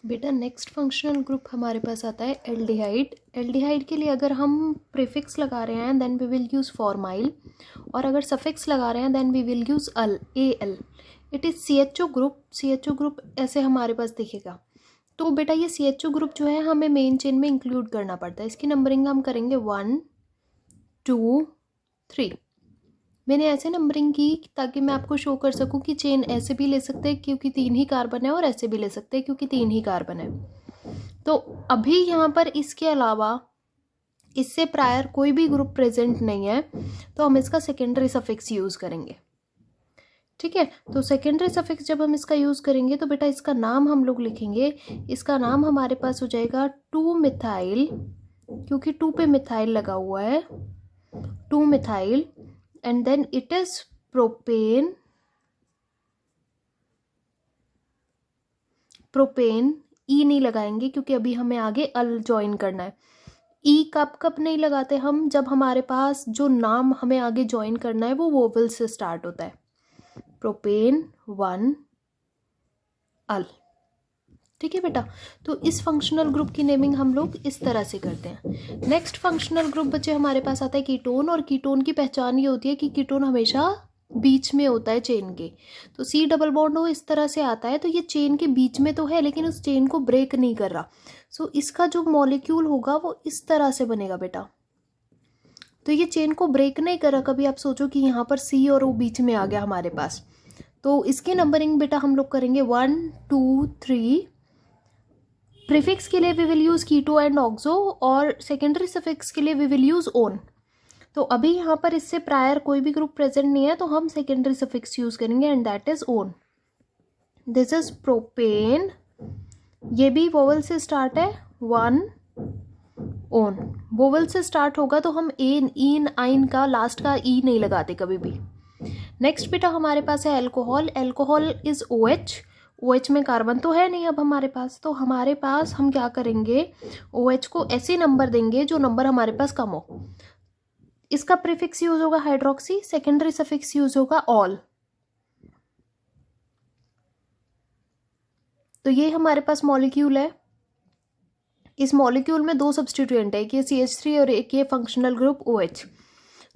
बेटा next functional group हमारे पास आता है एल्डिहाइड। एल्डिहाइड के लिए अगर हम प्रीफिक्स लगा रहे हैं then we will use formyl, और अगर सफिक्स लगा रहे हैं then we will use al, A L. It is CHO group. CHO group ऐसे हमारे पास दिखेगा। तो बेटा ये CHO ग्रुप जो है हमें मेन चेन में इंक्लूड करना पड़ता है। इसकी नंबरिंग हम करेंगे 1 2 3। मैंने ऐसे नंबरिंग की ताकि मैं आपको शो कर सकूं कि चेन ऐसे भी ले सकते हैं क्योंकि 3 ही कार्बन है, और ऐसे भी ले सकते हैं क्योंकि 3 ही कार्बन है। तो अभी यहाँ पर इसके अलावा इससे प्रायर कोई भी ग्रुप प्रेजेंट नहीं है, तो हम इसका सेकेंडरी सफिक्स यूज़ करेंगे। ठीक है, तो सेकेंडरी सफिक्स जब हम इसका यूज़ करेंगे तो बेटा इसका नाम हम लोग लिखेंगे। इसका नाम हमारे पास हो जाएगा 2 मिथाइल, क्योंकि 2 पे मिथाइल लगा हुआ है, 2 methyl. And then it is propane. Propane ई नहीं लगाएंगे क्योंकि अभी हमें आगे अल ज्वाइन करना है। ई कब कब नहीं लगाते हम, जब हमारे पास जो नाम हमें आगे ज्वाइन करना है वो वोवेल से स्टार्ट होता है। प्रोपेन 1 अल। ठीक है बेटा, तो इस फंक्शनल ग्रुप की नेमिंग हम लोग इस तरह से करते हैं। नेक्स्ट फंक्शनल ग्रुप बच्चे हमारे पास आता है कीटोन, और कीटोन की पहचान ये होती है कि कीटोन हमेशा बीच में होता है चेन के। तो C डबल बॉन्ड हो इस तरह से आता है, तो ये चेन के बीच में तो है लेकिन उस चेन को ब्रेक नहीं कर रहा। सो इसका जो मॉलिक्यूल होगा वो इस तरह से बनेगा बेटा। तो ये चेन को ब्रेक नहीं कर रहा। कभी आप सोचो कि यहाँ पर C और O बीच में आ गया हमारे पास, तो इसकी नंबरिंग बेटा हम लोग करेंगे 1 2 3। प्रीफिक्स के लिए we will use keto and oxo, और सेकेंडरी सफिक्स के लिए वी विल यूज़ ओन। तो अभी यहाँ पर इससे प्रायर कोई भी ग्रुप प्रेजेंट नहीं है, तो हम सेकेंडरी सफिक्स यूज़ करेंगे and that is own. This is propane, ये भी वोवल से स्टार्ट है, 1 ओन। वोवल से स्टार्ट होगा तो हम एन इन आइन का लास्ट का ई नहीं लगाते कभी भी। नेक्स्ट बेटा हमारे पास है alcohol. Alcohol is OH। OH में कार्बन तो है नहीं अब हमारे पास, तो हमारे पास हम क्या करेंगे, OH को ऐसे नंबर देंगे जो नंबर हमारे पास कम हो। इसका प्रीफिक्स यूज होगा हाइड्रोक्सी, सेकेंडरी सफिक्स यूज होगा ऑल। तो ये हमारे पास मॉलिक्यूल है। इस मॉलिक्यूल में 2 सब्सटीट्यूएंट है, एक ये CH3 और एक ये फंक्शनल ग्रुप OH।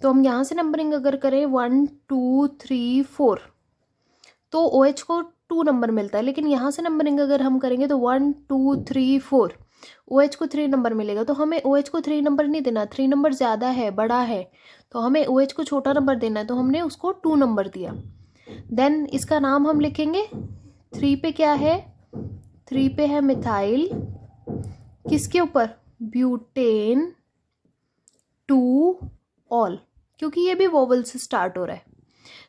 तो हम यहाँ से नंबरिंग अगर करें 1 2 3 4, तो OH को 2 नंबर मिलता है, लेकिन यहाँ से नंबरिंग अगर हम करेंगे तो 1 2 3 4, OH को 3 नंबर मिलेगा। तो हमें OH को 3 नंबर नहीं देना, 3 नंबर ज़्यादा है, बड़ा है, तो हमें OH को छोटा नंबर देना है, तो हमने उसको 2 नंबर दिया। देन इसका नाम हम लिखेंगे 3 पे क्या है, 3 पे है मिथाइल, किसके ऊपर, ब्यूटेन 2 ऑल, क्योंकि ये भी वोवल से स्टार्ट हो रहा है।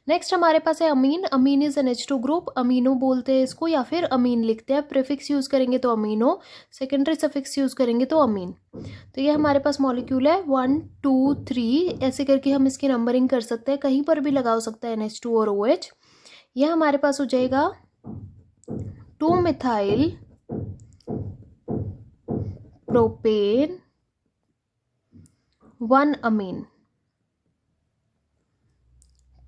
नेक्स्ट हमारे पास है amine. Amine is an H2 group, amino बोलते हैं इसको या फिर अमीन लिखते हैं। प्रीफिक्स यूज करेंगे तो अमीनो, सेकेंडरी सफिक्स यूज करेंगे तो अमीन। तो ये हमारे पास मॉलिक्यूल है 1 2 3, ऐसे करके हम इसकी नंबरिंग कर सकते हैं, कहीं पर भी लगा सकता है NH2 और OH। यह हमारे पास हो जाएगा 2 मिथाइल प्रोपेन 1 अमीन।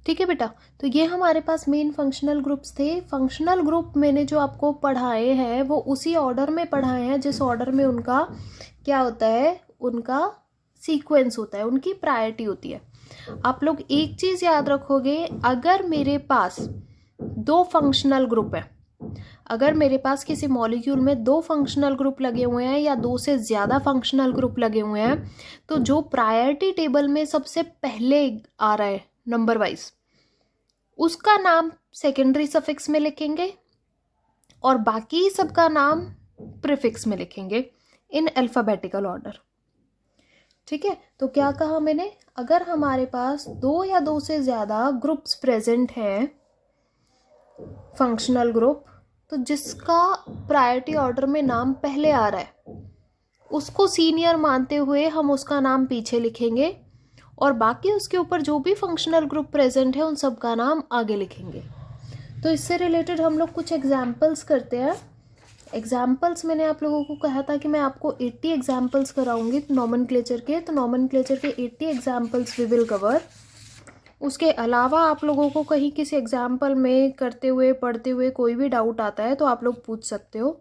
ठीक है बेटा, तो ये हमारे पास मेन फंक्शनल ग्रुप्स थे। फंक्शनल ग्रुप मैंने जो आपको पढ़ाए हैं वो उसी ऑर्डर में पढ़ाए हैं जिस ऑर्डर में उनका क्या होता है, उनका सीक्वेंस होता है, उनकी प्रायोरिटी होती है। आप लोग एक चीज़ याद रखोगे, अगर मेरे पास 2 फंक्शनल ग्रुप है, अगर मेरे पास किसी मॉलिक्यूल में 2 फंक्शनल ग्रुप लगे हुए हैं या 2 से ज़्यादा फंक्शनल ग्रुप लगे हुए हैं, तो जो प्रायोरिटी टेबल में सबसे पहले आ रहा है नंबर वाइज, उसका नाम सेकेंडरी सफिक्स में लिखेंगे और बाकी सबका नाम प्रीफिक्स में लिखेंगे इन अल्फाबेटिकल ऑर्डर। ठीक है, तो क्या कहा मैंने, अगर हमारे पास 2 या 2 से ज़्यादा ग्रुप्स प्रेजेंट हैं फंक्शनल ग्रुप, तो जिसका प्रायोरिटी ऑर्डर में नाम पहले आ रहा है उसको सीनियर मानते हुए हम उसका नाम पीछे लिखेंगे, और बाकी उसके ऊपर जो भी फंक्शनल ग्रुप प्रेजेंट है उन सब का नाम आगे लिखेंगे। तो इससे रिलेटेड हम लोग कुछ एग्जाम्पल्स करते हैं। एग्जाम्पल्स मैंने आप लोगों को कहा था कि मैं आपको 80 एग्जाम्पल्स कराऊंगी नॉमेनक्लेचर के, तो नॉमेनक्लेचर के 80 एग्जाम्पल्स वी विल कवर। उसके अलावा आप लोगों को कहीं किसी एग्जाम्पल में करते हुए पढ़ते हुए कोई भी डाउट आता है तो आप लोग पूछ सकते हो।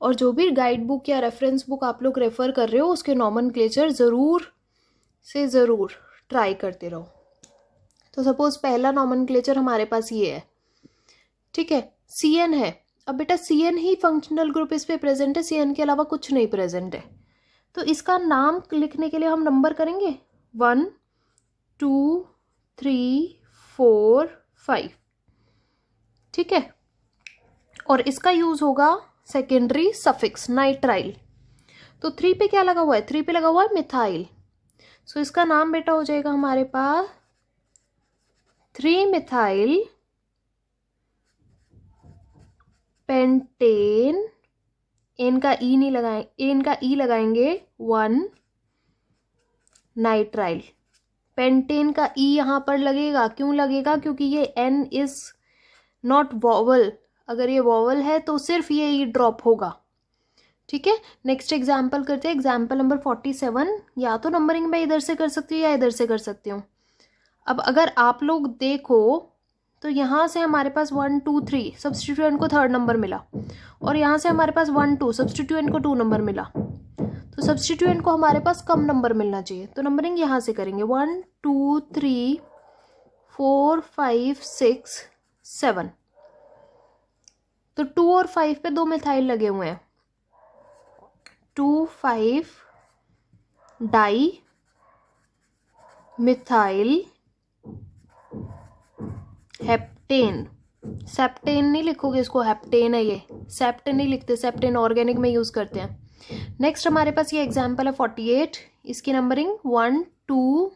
और जो भी गाइड बुक या रेफरेंस बुक आप लोग रेफ़र कर रहे हो उसके नॉमेनक्लेचर ज़रूर से ज़रूर ट्राई करते रहो। तो सपोज़ पहला नॉमेनक्लेचर हमारे पास ये है, ठीक है, CN है। अब बेटा CN ही फंक्शनल ग्रुप इस पे प्रेजेंट है, CN के अलावा कुछ नहीं प्रेजेंट है। तो इसका नाम लिखने के लिए हम नंबर करेंगे 1 2 3 4 5, ठीक है। और इसका यूज होगा सेकेंडरी सफिक्स नाइट्राइल। तो 3 पे क्या लगा हुआ है, 3 पे लगा हुआ है मिथाइल। सो इसका नाम बेटा हो जाएगा हमारे पास 3 मिथाइल पेंटेन। एन का ई नहीं लगाएंगे, एन का ई लगाएंगे 1 नाइट्राइल। पेंटेन का ई यहाँ पर लगेगा, क्यों लगेगा, क्योंकि ये एन इज नॉट वॉवल। अगर ये वॉवल है तो सिर्फ ये ई ड्रॉप होगा, ठीक है। नेक्स्ट एग्जाम्पल करते हैं, एग्जाम्पल नंबर 47। या तो नंबरिंग मैं इधर से कर सकती हूँ या इधर से कर सकती हूँ। अब अगर आप लोग देखो तो यहाँ से हमारे पास 1 2 3 सब्सटीट्यूएंट को 3rd नंबर मिला, और यहाँ से हमारे पास 1 2 सब्सटीट्यूएंट को 2 नंबर मिला। तो सब्सटीट्यूएंट को हमारे पास कम नंबर मिलना चाहिए, तो नंबरिंग यहाँ से करेंगे 1 2 3 4 5 6 7। तो 2 और 5 पे 2 मिथाइल लगे हुए हैं, 2 5 डाई मिथाइल हेप्टेन। सेप्टेन नहीं लिखोगे इसको, हेप्टेन है ये, सेप्टेन नहीं लिखते, सेप्टेन ऑर्गेनिक में यूज करते हैं। नेक्स्ट हमारे पास ये एग्जाम्पल है 48। इसकी नंबरिंग 1 2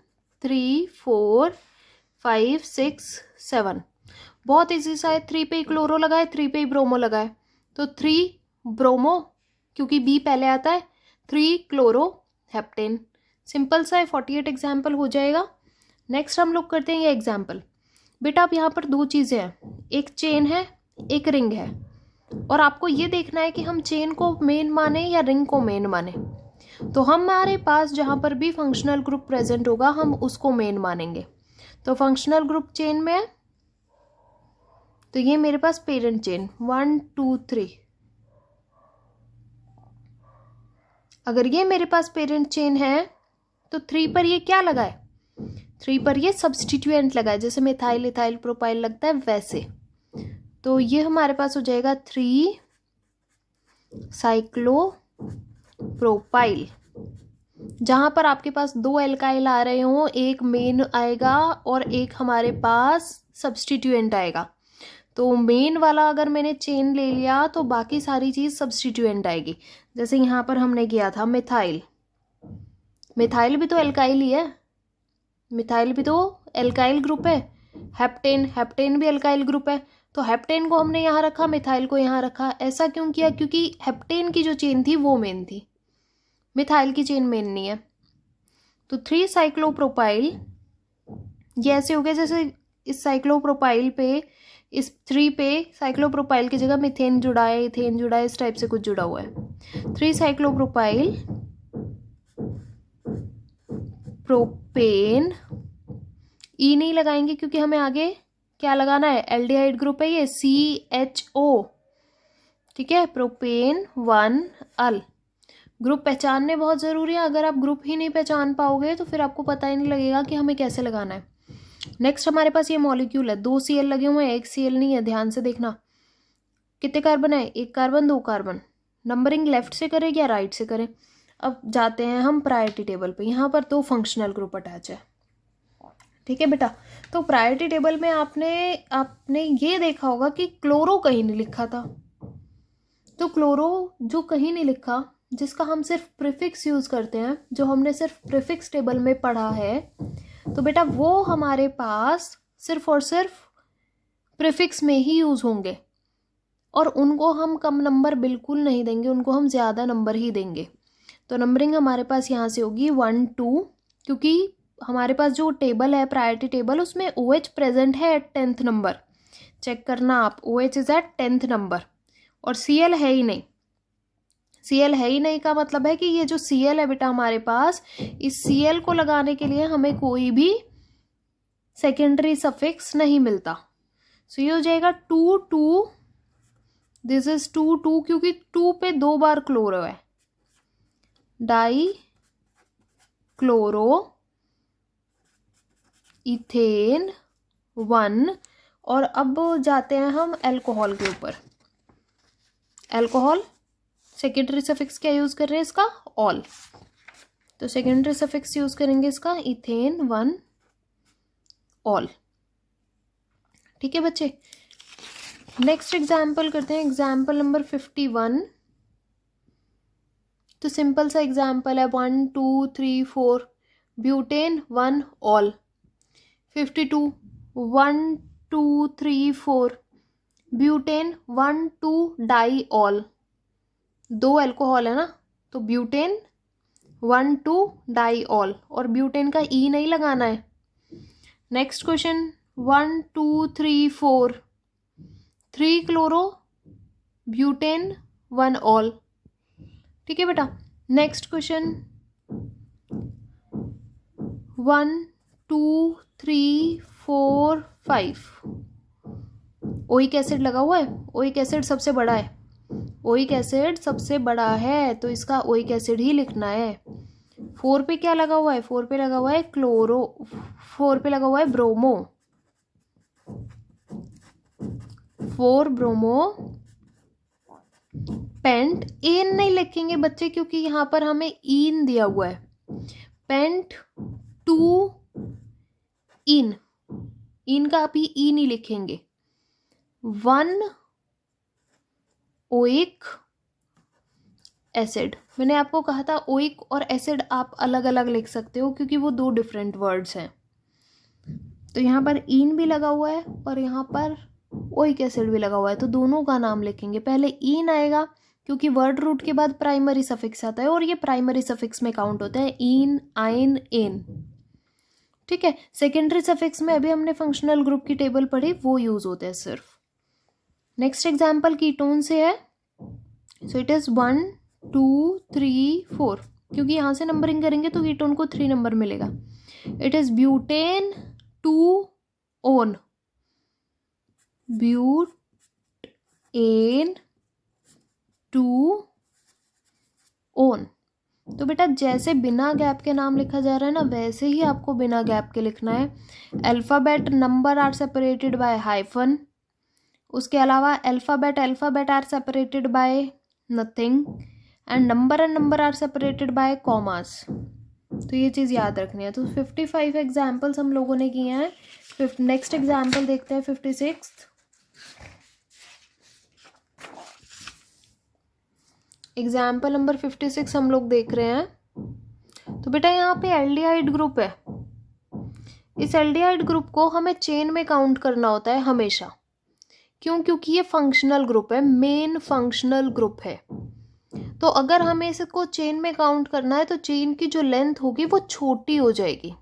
3 4 5 6 7। बहुत ईजी सा है, 3 पे ही क्लोरो लगाए, 3 पे ही ब्रोमो लगाए। तो 3 ब्रोमो क्योंकि बी पहले आता है, 3 क्लोरो हेप्टेन। सिंपल सा है, 48 एग्जाम्पल हो जाएगा। नेक्स्ट हम लोग करते हैं ये एग्जाम्पल। बेटा अब यहाँ पर 2 चीज़ें हैं, एक चेन है एक रिंग है, और आपको ये देखना है कि हम चेन को मेन माने या रिंग को मेन माने। तो हमारे पास जहाँ पर भी फंक्शनल ग्रुप प्रेजेंट होगा हम उसको मेन मानेंगे। तो फंक्शनल ग्रुप चेन में है, तो ये मेरे पास पेरेंट चेन 1 2 3। अगर ये मेरे पास पेरेंट चेन है तो 3 पर ये क्या लगा है, 3 पर ये सब्सटीट्यूएंट लगा है, जैसे मिथाइल इथाइल प्रोपाइल लगता है वैसे। तो ये हमारे पास हो जाएगा 3 साइक्लो प्रोपाइल। जहां पर आपके पास 2 एल्काइल आ रहे हो, एक मेन आएगा और एक हमारे पास सब्सटीट्यूएंट आएगा। तो मेन वाला अगर मैंने चेन ले लिया तो बाकी सारी चीज सब्सटीट्यूएंट आएगी। जैसे यहाँ पर हमने किया था मिथाइल, मिथाइल भी तो एल्काइल ही है, मिथाइल भी तो एल्काइल ग्रुप है। हेप्टेन, हेप्टेन भी एल्काइल ग्रुप है। तो हेप्टेन को हमने यहाँ रखा, मिथाइल को यहाँ रखा। ऐसा क्यों किया, क्योंकि हेप्टेन की जो चेन थी वो मेन थी, मिथाइल की चेन मेन नहीं है। तो 3 साइक्लोप्रोपाइल ये ऐसे हो गया जैसे इस साइक्लोप्रोपाइल पे, इस 3 पे साइक्लोप्रोपाइल की जगह मिथेन जुड़ा है, इथेन जुड़ा है, इस टाइप से कुछ जुड़ा हुआ है। 3 साइक्लोप्रोपाइल प्रोपेन। ई नहीं लगाएंगे क्योंकि हमें आगे क्या लगाना है, एल्डिहाइड ग्रुप है ये, CHO, ठीक है। प्रोपेन 1 अल। ग्रुप पहचानने बहुत ज़रूरी है, अगर आप ग्रुप ही नहीं पहचान पाओगे तो फिर आपको पता ही नहीं लगेगा कि हमें कैसे लगाना है। नेक्स्ट हमारे पास ये मॉलिक्यूल है, 2 Cl लगे हुए हैं, 1 Cl नहीं है, ध्यान से देखना। कितने कार्बन है, 1 कार्बन 2 कार्बन। नंबरिंग लेफ्ट से करें या राइट से करें। अब जाते हैं हम प्रायोरिटी टेबल पे, यहाँ पर 2 फंक्शनल ग्रुप अटैच है, ठीक है बेटा। तो प्रायोरिटी टेबल में आपने ये देखा होगा कि क्लोरो कहीं नहीं लिखा था। तो क्लोरो जो कहीं नहीं लिखा, जिसका हम सिर्फ प्रीफिक्स यूज करते हैं, जो हमने सिर्फ प्रीफिक्स टेबल में पढ़ा है, तो बेटा वो हमारे पास सिर्फ और सिर्फ प्रीफिक्स में ही यूज होंगे, और उनको हम कम नंबर बिल्कुल नहीं देंगे, उनको हम ज़्यादा नंबर ही देंगे। तो नंबरिंग हमारे पास यहाँ से होगी 1 2, क्योंकि हमारे पास जो टेबल है प्रायोरिटी टेबल, उसमें OH प्रेजेंट है एट 10th नंबर। चेक करना आप, OH is at 10th number, और Cl है ही नहीं। Cl है ही नहीं का मतलब है कि ये जो Cl है बेटा हमारे पास, इस Cl को लगाने के लिए हमें कोई भी सेकेंडरी सफिक्स नहीं मिलता। सो ये हो जाएगा 2 2, दिस इज 2 2 क्योंकि 2 पे 2 बार क्लोरो है, डाई क्लोरो इथेन 1। और अब जाते हैं हम अल्कोहल के ऊपर। अल्कोहल सेकेंडरी सफिक्स क्या यूज कर रहे हैं इसका, ऑल। तो सेकेंडरी सफिक्स यूज करेंगे इसका इथेन 1 ऑल। ठीक है बच्चे, नेक्स्ट एग्जाम्पल करते हैं, एग्जाम्पल नंबर 51। तो सिंपल सा एग्जाम्पल है, 1 2 3 4 butane 1 ol. 52 1 2 3 4 butane 1 2 diol. 2 alcohol है ना, तो ब्यूटेन 1 2 डाई ऑल, और ब्यूटेन का ई नहीं लगाना है। Next question 1 2 3 4 3 chloro butane 1 ol. ठीक है बेटा, नेक्स्ट क्वेश्चन 1 2 3 4 5 ओइक एसिड लगा हुआ है, ओइक एसिड सबसे बड़ा है, ओइक एसिड सबसे बड़ा है तो इसका ओइक एसिड ही लिखना है। 4 पे क्या लगा हुआ है, 4 पे लगा हुआ है क्लोरो, 4 पे लगा हुआ है ब्रोमो, 4 ब्रोमो पेंट। एन नहीं लिखेंगे बच्चे क्योंकि यहाँ पर हमें इन दिया हुआ है, पेंट 2 इन, इन का अभी ई नहीं लिखेंगे। 1 ओइक एसिड, मैंने आपको कहा था ओइक और एसिड आप अलग अलग लिख सकते हो क्योंकि वो 2 डिफरेंट वर्ड्स हैं। तो यहाँ पर इन भी लगा हुआ है और यहाँ पर ओइक एसिड भी लगा हुआ है, तो दोनों का नाम लिखेंगे। पहले इन आएगा क्योंकि वर्ड रूट के बाद प्राइमरी सफिक्स आता है और ये प्राइमरी सफिक्स में काउंट होता है, इन आइन एन। ठीक है, सेकेंडरी सफिक्स में अभी हमने फंक्शनल ग्रुप की टेबल पढ़ी, वो यूज होते हैं सिर्फ। नेक्स्ट एग्जाम्पल कीटोन से है, सो इट इज 1 2 3 4, क्योंकि यहाँ से नंबरिंग करेंगे तो कीटोन को 3 नंबर मिलेगा। It is butane 2 own, butane 2 own. तो बेटा जैसे बिना गैप के नाम लिखा जा रहा है ना, वैसे ही आपको बिना गैप के लिखना है। Alphabet number are separated by hyphen, उसके अलावा alphabet are separated by nothing, and number are separated by commas. तो ये चीज़ याद रखनी है। तो 55 एग्जाम्पल्स हम लोगों ने किए हैं। नेक्स्ट एग्जाम्पल देखते हैं 56। एग्जाम्पल नंबर 56 हम लोग देख रहे हैं। तो बेटा यहाँ पे एल्डिहाइड ग्रुप है, इस एल्डिहाइड ग्रुप को हमें चेन में काउंट करना होता है हमेशा। क्यों? क्योंकि ये फंक्शनल ग्रुप है, मेन फंक्शनल ग्रुप है। तो अगर हमें इसको चेन में काउंट करना है तो चेन की जो लेंथ होगी वो छोटी हो जाएगी।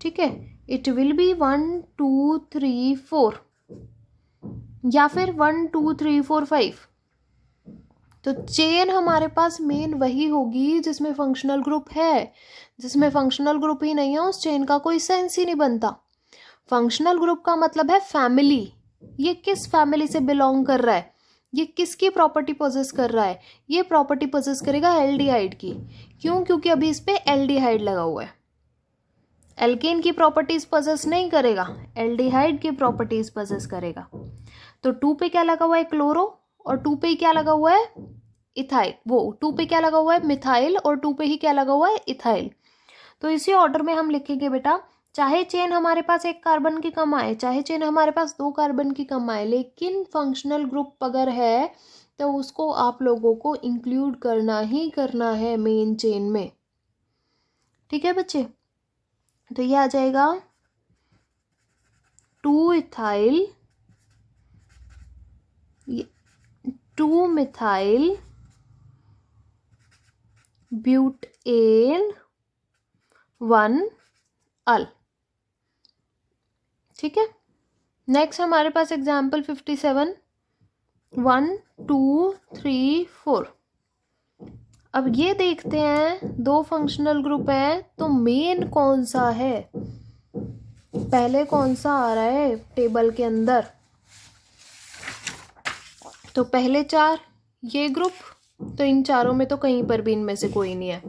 ठीक है, इट विल बी 1 2 3 4 या फिर 1 2 3 4 5। तो चेन हमारे पास मेन वही होगी जिसमें फंक्शनल ग्रुप है। जिसमें फंक्शनल ग्रुप ही नहीं है उस चेन का कोई सेंस ही नहीं बनता। फंक्शनल ग्रुप का मतलब है फैमिली, ये किस फैमिली से बिलोंग कर रहा है, ये किसकी प्रॉपर्टी पोजेस कर रहा है, ये प्रॉपर्टी पोजेस करेगा एल्डिहाइड की। क्यों? क्योंकि अभी इस पे एल्डिहाइड लगा हुआ है। एल्केन की प्रॉपर्टीज पोजेस नहीं करेगा, एल्डिहाइड की प्रॉपर्टीज पोजेस करेगा। तो 2 पे क्या लगा हुआ है, क्लोरो, और 2 पे ही क्या लगा हुआ है, इथाइल। वो 2 पे क्या लगा हुआ है, मिथाइल, और 2 पे ही क्या लगा हुआ है, इथाइल। तो इसी ऑर्डर में हम लिखेंगे बेटा, चाहे चेन हमारे पास 1 कार्बन की कम आए, चाहे चेन हमारे पास 2 कार्बन की कम आए, लेकिन फंक्शनल ग्रुप अगर है तो उसको आप लोगों को इंक्लूड करना ही करना है मेन चेन में। ठीक है बच्चे, तो ये आ जाएगा 2 इथाइल 2 मिथाइल ब्यूटेन 1 अल। ठीक है, नेक्स्ट हमारे पास एग्जाम्पल 57 1 2 3 4। अब ये देखते हैं 2 फंक्शनल ग्रुप है तो मेन कौन सा है। पहले कौन सा आ रहा है टेबल के अंदर, तो पहले 4 ये ग्रुप, तो इन चारों में तो कहीं पर भी इनमें से कोई नहीं है।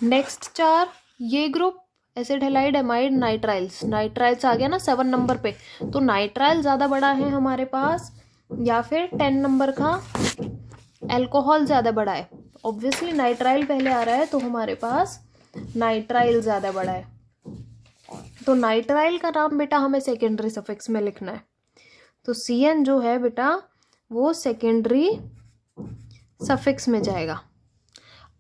नेक्स्ट 4 ये group, acid halide amide nitriles, nitriles आ गया ना 7 नंबर पे, तो नाइट्राइल ज़्यादा बड़ा है हमारे पास, या फिर 10 नंबर का अल्कोहल ज़्यादा बड़ा है। ऑब्वियसली नाइट्राइल पहले आ रहा है तो हमारे पास नाइट्राइल ज़्यादा बड़ा है, तो नाइट्राइल का नाम बेटा हमें सेकेंडरी सफिक्स में लिखना है। तो CN जो है बेटा वो सेकेंडरी सफिक्स में जाएगा।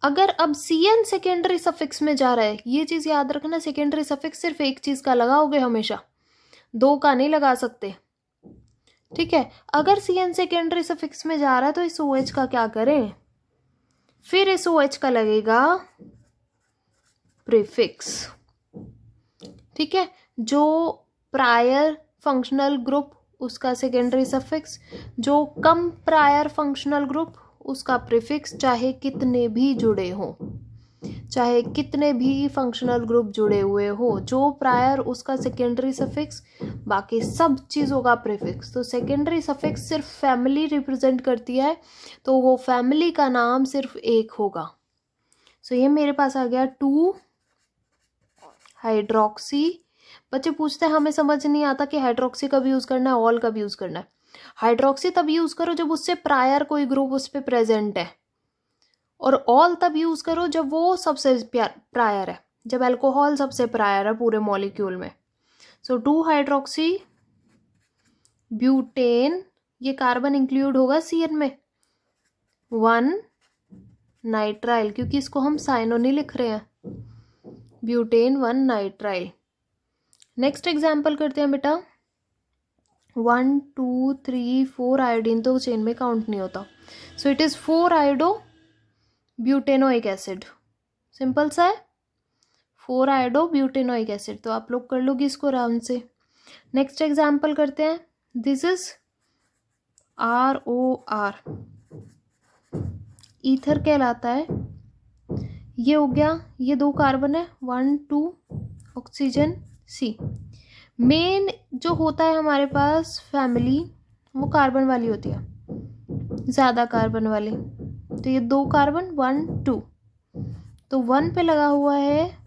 अगर अब CN सेकेंडरी सफिक्स में जा रहा है, ये चीज़ याद रखना, सेकेंडरी सफिक्स सिर्फ एक चीज़ का लगाओगे हमेशा, 2 का नहीं लगा सकते, ठीक है। अगर CN सेकेंडरी सफिक्स में जा रहा है तो इस OH का क्या करें, फिर इस OH का लगेगा प्रीफिक्स, ठीक है। जो प्रायर फंक्शनल ग्रुप उसका सेकेंडरी सफिक्स, जो कम प्रायर फंक्शनल ग्रुप उसका प्रीफिक्स, चाहे कितने भी जुड़े हो, चाहे कितने भी फंक्शनल ग्रुप जुड़े हुए हो, जो प्रायर उसका सेकेंडरी सफिक्स, बाकी सब चीज़ों का प्रीफिक्स। तो सेकेंडरी सफिक्स सिर्फ फैमिली रिप्रेजेंट करती है, तो वो फैमिली का नाम सिर्फ एक होगा। सो ये मेरे पास आ गया 2 हाइड्रोक्सी। बच्चे पूछते हैं हमें समझ नहीं आता कि हाइड्रोक्सी कब यूज़ करना है, ऑल कब यूज़ करना है। हाइड्रोक्सी तब यूज़ करो जब उससे प्रायर कोई ग्रुप उस पर प्रेजेंट है, और ऑल तब यूज़ करो जब वो सबसे प्रायर है, जब अल्कोहल सबसे प्रायर है पूरे मॉलिक्यूल में। सो 2 हाइड्रोक्सी ब्यूटेन, ये कार्बन इंक्लूड होगा CN में, 1 नाइट्राइल, क्योंकि इसको हम साइनो नहीं लिख रहे हैं, ब्यूटेन 1 नाइट्राइल। नेक्स्ट एग्जाम्पल करते हैं बेटा, 1 2 3 4 आयोडीन तो चेन में काउंट नहीं होता, so it is 4 iodo butanoic acid, simple सा है, 4 आयोडो ब्यूटेनोइक एसिड। तो आप लोग कर लोगे इसको आराम से। नेक्स्ट एग्जाम्पल करते हैं, दिस इज ROR, ईथर कहलाता है, ये हो गया, ये 2 कार्बन है, 1 2 ऑक्सीजन C। मेन जो होता है हमारे पास फैमिली वो कार्बन वाली होती है, ज़्यादा कार्बन वाली, तो ये 2 कार्बन 1 2, तो 1 पे लगा हुआ है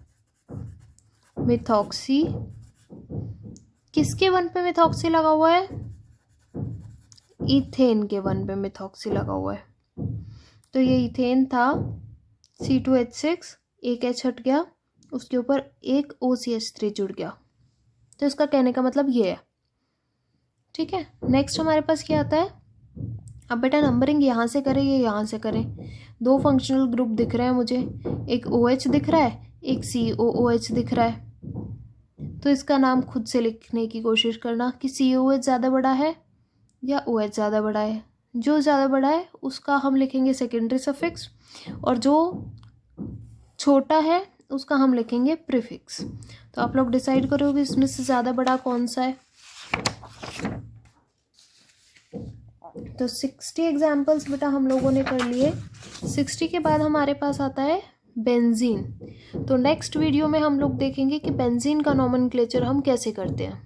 मिथॉक्सी। किसके 1 पे मिथॉक्सी लगा हुआ है, इथेन के 1 पे मिथॉक्सी लगा हुआ है, तो ये इथेन था, C2H6, एक H हट गया, उसके ऊपर एक OCH3 जुड़ गया, तो इसका कहने का मतलब ये है, ठीक है। नेक्स्ट हमारे पास क्या आता है, अब बेटा नंबरिंग यहाँ से करें या यहाँ से करें, 2 फंक्शनल ग्रुप दिख रहे हैं मुझे, एक OH दिख रहा है, एक COOH दिख रहा है, तो इसका नाम खुद से लिखने की कोशिश करना कि COH ज़्यादा बड़ा है या OH ज़्यादा बड़ा है। जो ज़्यादा बड़ा है उसका हम लिखेंगे सेकेंडरी सफिक्स, और जो छोटा है उसका हम लिखेंगे प्रीफिक्स। तो आप लोग डिसाइड करोगे इसमें से ज़्यादा बड़ा कौन सा है। तो 60 एग्जाम्पल्स बेटा हम लोगों ने कर लिए। 60 के बाद हमारे पास आता है बेंजीन। तो नेक्स्ट वीडियो में हम लोग देखेंगे कि बेंजीन का नॉमेनक्लेचर हम कैसे करते हैं।